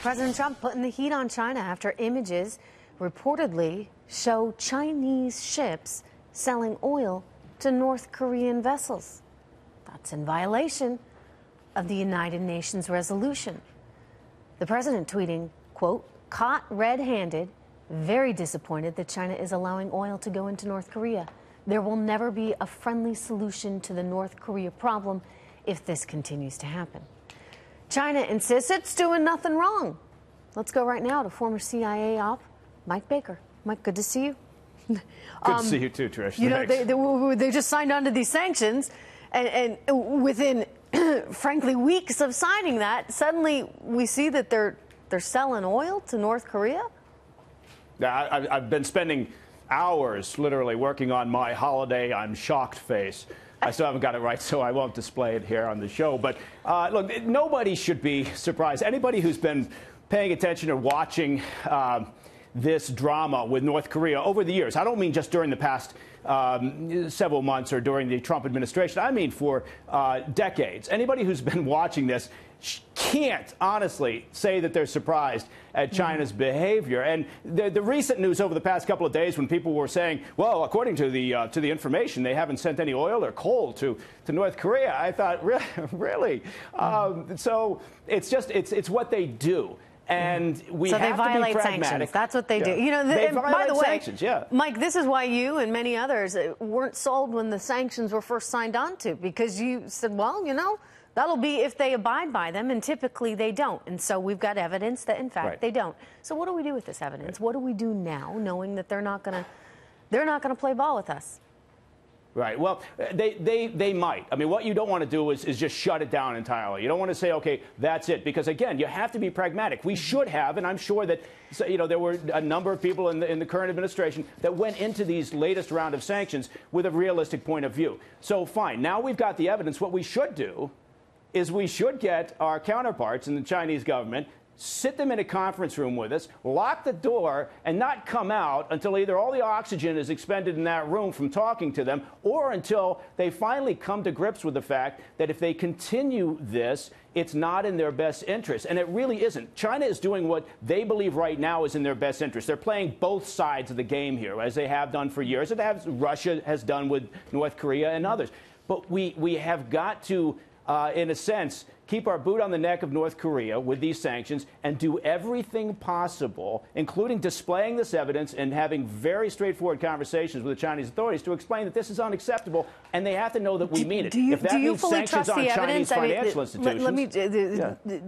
President Trump putting the heat on China after images reportedly show Chinese ships selling oil to North Korean vessels. That's in violation of the United Nations resolution. The president tweeting, quote, "Caught red-handed, very disappointed that China is allowing oil to go into North Korea. There will never be a friendly solution to the North Korea problem if this continues to happen." China insists it's doing nothing wrong. Let's go right now to former CIA op Mike Baker. Mike, good to see you. Good to see you too, Trish. You know, they just signed on to these sanctions, and within, frankly, weeks of signing that, suddenly we see that they're selling oil to North Korea. Yeah, I've been spending hours literally working on my holiday I'm shocked face. I still haven't got it right, so I won't display it here on the show. But look, nobody should be surprised. Anybody who's been paying attention or watching this drama with North Korea over the years, I don't mean just during the past several months or during the Trump administration, I mean for decades. Anybody who's been watching this can't honestly say that they're surprised at China's behavior. And the recent news over the past couple of days, when people were saying, well, according to the information, they haven't sent any oil or coal to North Korea, I thought, really? So it's what they do. And we have to be pragmatic. So they violate sanctions. That's what they do. You know, they violate by the way, sanctions, yeah. Mike, this is why you and many others weren't sold when the sanctions were first signed on to, because you said, well, you know, that'll be if they abide by them, and typically they don't. And so we've got evidence that, in fact, they don't. So what do we do with this evidence? What do we do now, knowing that they're not going to play ball with us? Right. Well, they might. I mean, what you don't want to do is just shut it down entirely. You don't want to say, OK, that's it, because, again, you have to be pragmatic. We should have, and I'm sure that, you know, there were a number of people in the current administration that went into these latest round of sanctions with a realistic point of view. So, fine. Now we've got the evidence. What we should do is we should get our counterparts in the Chinese government, sit them in a conference room with us, lock the door, and not come out until either all the oxygen is expended in that room from talking to them, or until they finally come to grips with the fact that if they continue this, it's not in their best interest. And it really isn't. China is doing what they believe right now is in their best interest. They're playing both sides of the game here, as they have done for years, as Russia has done with North Korea and others. But we have got to, in a sense, keep our boot on the neck of North Korea with these sanctions and do everything possible, including displaying this evidence and having very straightforward conversations with the Chinese authorities to explain that this is unacceptable, and they have to know that we mean it. If that means sanctions on Chinese financial institutions. Let me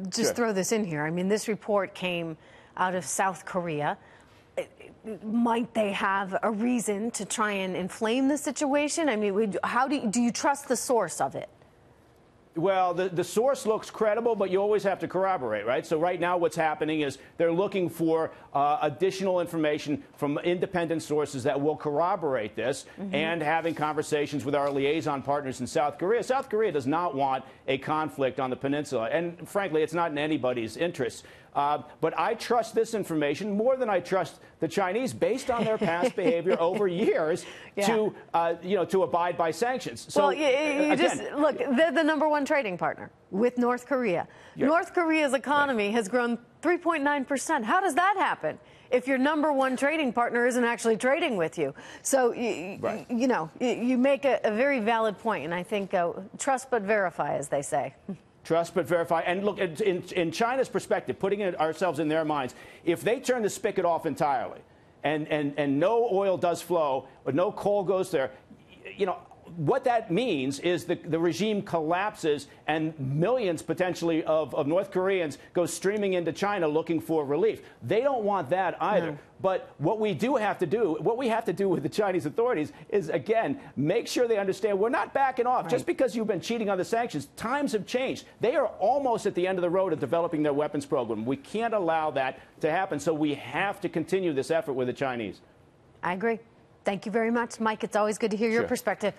just throw this in here. I mean, this report came out of South Korea. Might they have a reason to try and inflame the situation? I mean, how do you trust the source of it? Well, the source looks credible, but you always have to corroborate, right? So right now what's happening is they're looking for additional information from independent sources that will corroborate this, and having conversations with our liaison partners in South Korea. South Korea does not want a conflict on the peninsula, and frankly, it's not in anybody's interest. But I trust this information more than I trust the Chinese, based on their past behavior over years, to abide by sanctions. So, well, look, they're the #1 trading partner with North Korea. Yeah. North Korea's economy has grown 3.9%. How does that happen if your #1 trading partner isn't actually trading with you? So, you know, you make a very valid point, and I think trust but verify, as they say. Trust but verify. And look, in China's perspective, putting ourselves in their minds, if they turn the spigot off entirely and no oil does flow, or no coal goes there, you know, what that means is the regime collapses, and millions potentially of North Koreans go streaming into China looking for relief. They don't want that either. No. But what we have to do with the Chinese authorities is, again, make sure they understand we're not backing off. Right. Just because you've been cheating on the sanctions, times have changed. They are almost at the end of the road of developing their weapons program. We can't allow that to happen, so we have to continue this effort with the Chinese. I agree. Thank you very much, Mike. It's always good to hear your perspective.